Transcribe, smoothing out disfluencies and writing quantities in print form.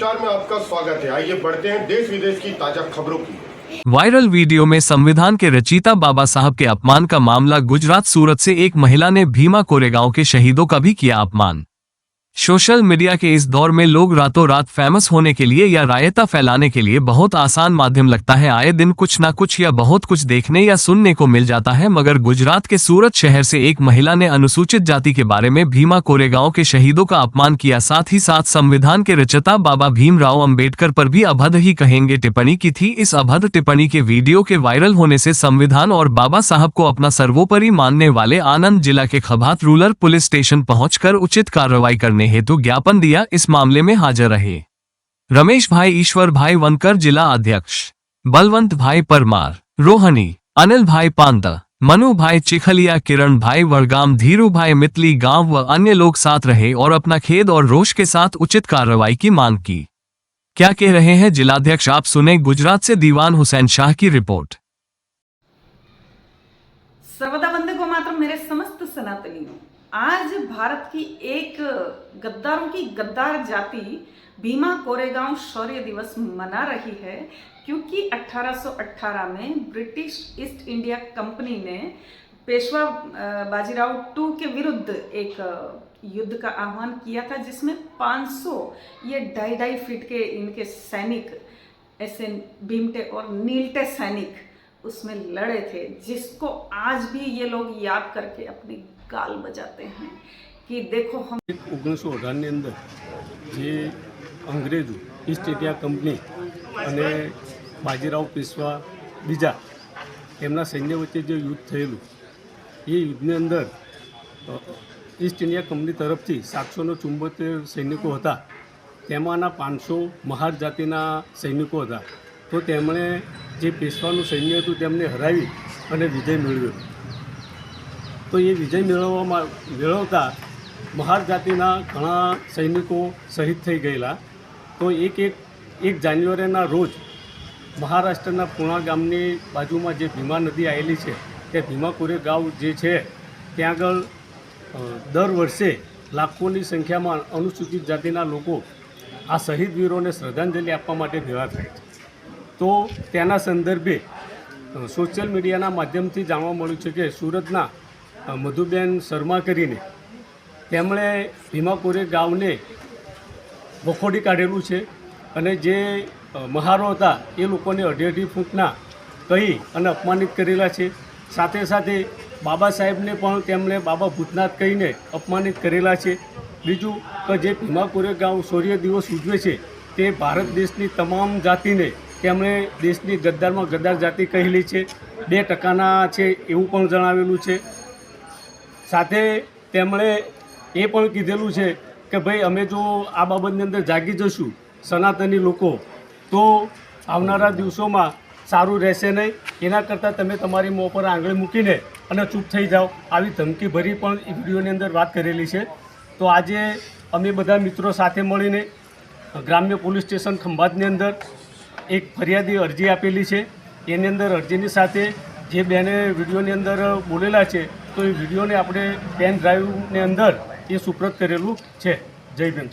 Star में आपका स्वागत है। आइए बढ़ते हैं देश विदेश की ताजा खबरों की। वायरल वीडियो में संविधान के रचयिता बाबा साहब के अपमान का मामला। गुजरात सूरत से एक महिला ने भीमा कोरेगांव के शहीदों का भी किया अपमान। सोशल मीडिया के इस दौर में लोग रातों रात फेमस होने के लिए या रायता फैलाने के लिए बहुत आसान माध्यम लगता है। आए दिन कुछ ना कुछ या बहुत कुछ देखने या सुनने को मिल जाता है, मगर गुजरात के सूरत शहर से एक महिला ने अनुसूचित जाति के बारे में भीमा कोरेगांव के शहीदों का अपमान किया। साथ ही साथ संविधान के रचयिता बाबा भीमराव अंबेडकर पर भी अभद्र ही कहेंगे टिप्पणी की थी। इस अभद्र टिप्पणी के वीडियो के वायरल होने से संविधान और बाबा साहब को अपना सर्वोपरि मानने वाले आनंद जिला के खबात रूरल पुलिस स्टेशन पहुंचकर उचित कार्रवाई करने हेतु ज्ञापन दिया। इस मामले में हाजिर रहे रमेश भाई, ईश्वर भाई वनकर, जिला अध्यक्ष बलवंत भाई परमार, रोहनी, अनिल भाई पांता, मनु भाई चिखलिया, किरण भाई वड़गाम, धीरू भाई मितली गांव व अन्य लोग साथ रहे और अपना खेद और रोष के साथ उचित कार्रवाई की मांग की। क्या कह रहे हैं जिलाध्यक्ष, आप सुने। गुजरात से दीवान हुसैन शाह की रिपोर्ट। सर्वदा वंदे गो मातरम मेरे समस्त सनातनियों। आज भारत की एक गद्दारों की गद्दार जाति भीमा कोरेगांव शौर्य दिवस मना रही है, क्योंकि 1818 में ब्रिटिश ईस्ट इंडिया कंपनी ने पेशवा बाजीराव II के विरुद्ध एक युद्ध का आह्वान किया था, जिसमें 500 ये 2.5 फीट के इनके सैनिक, ऐसे भीमटे और नीलटे सैनिक उसमें लड़े थे, जिसको आज भी ये लोग याद करके अपनी गाल बजाते हैं कि देखो हम 1918 ની અંદર જે અંગ્રેજો ઈસ્ટ ઇન્ડિયા કંપની અને બાજીરાવ પેશવા બીજા એમના સૈન્ય વચ્ચે જે યુદ્ધ થયેલું, એ યુદ્ધની અંદર ઈસ્ટ ઇન્ડિયા કંપની તરફથી 774 સૈનિકો હતા, તેમાંના 500 મહાર જાતિના સૈનિકો હતા। તો તેમણે જે પેશવાનું સૈન્ય હતું તેમને હરાવી અને વિજય મેળવ્યો। તો એ વિજય મેળવતા મહાર જાતિના ઘણા સૈનિકો શહીદ થઈ ગયેલા। તો એક જાન્યુઆરીના રોજ મહારાષ્ટ્રના પૂણા ગામની બાજુમાં જે ભીમા નદી આવેલી છે, તે ભીમા કોરેગાંવ જે છે ત્યાં આગળ દર વર્ષે લાખોની સંખ્યામાં અનુસૂચિત જાતિના લોકો આ શહીદ વીરોને શ્રદ્ધાંજલિ આપવા માટે ભેગા થાય છે। તો તેના સંદર્ભે સોશિયલ મીડિયાના માધ્યમથી જાણવા મળ્યું છે કે સુરતના મધુબેન શર્મા કરીને તેમણે ભીમા કોરેગાંવને વખોડી કાઢેલું છે અને જે મહારો હતા એ લોકોને 2.5 ફૂટના કહી અને અપમાનિત કરેલા છે। સાથે સાથે બાબા સાહેબને પણ તેમણે બાબા ભૂતનાથ કહીને અપમાનિત કરેલા છે। બીજું કે જે ભીમા કોરેગાંવ શૌર્ય દિવસ ઉજવે છે તે ભારત દેશની તમામ જાતિને તેમણે દેશની ગદ્દારમાં ગદ્દાર જાતિ કહેલી છે। 2% છે એવું પણ જણાવેલું છે। સાથે તેમણે એ પણ કીધેલું છે કે ભાઈ અમે જો આ બાબતની અંદર જાગી જશું સનાતની લોકો, તો આવનારા દિવસોમાં સારું રહેશે નહીં। એના કરતાં તમે તમારી મોં પર આંગળી મૂકીને અને ચૂપ થઈ જાઓ, આવી ધમકીભરી પણ એ વિડીયોની અંદર વાત કરેલી છે। તો આજે અમે બધા મિત્રો સાથે મળીને ગ્રામ્ય પોલીસ સ્ટેશન ખંભાતની અંદર એક ફરિયાદી અરજી આપેલી છે। એની અંદર અરજીની સાથે જે બેને વિડીયોની અંદર બોલેલા છે, તો એ વિડીયોને આપણે પેન ડ્રાઈવની અંદર એ સુપ્રત કરેલું છે। જય ભીમ।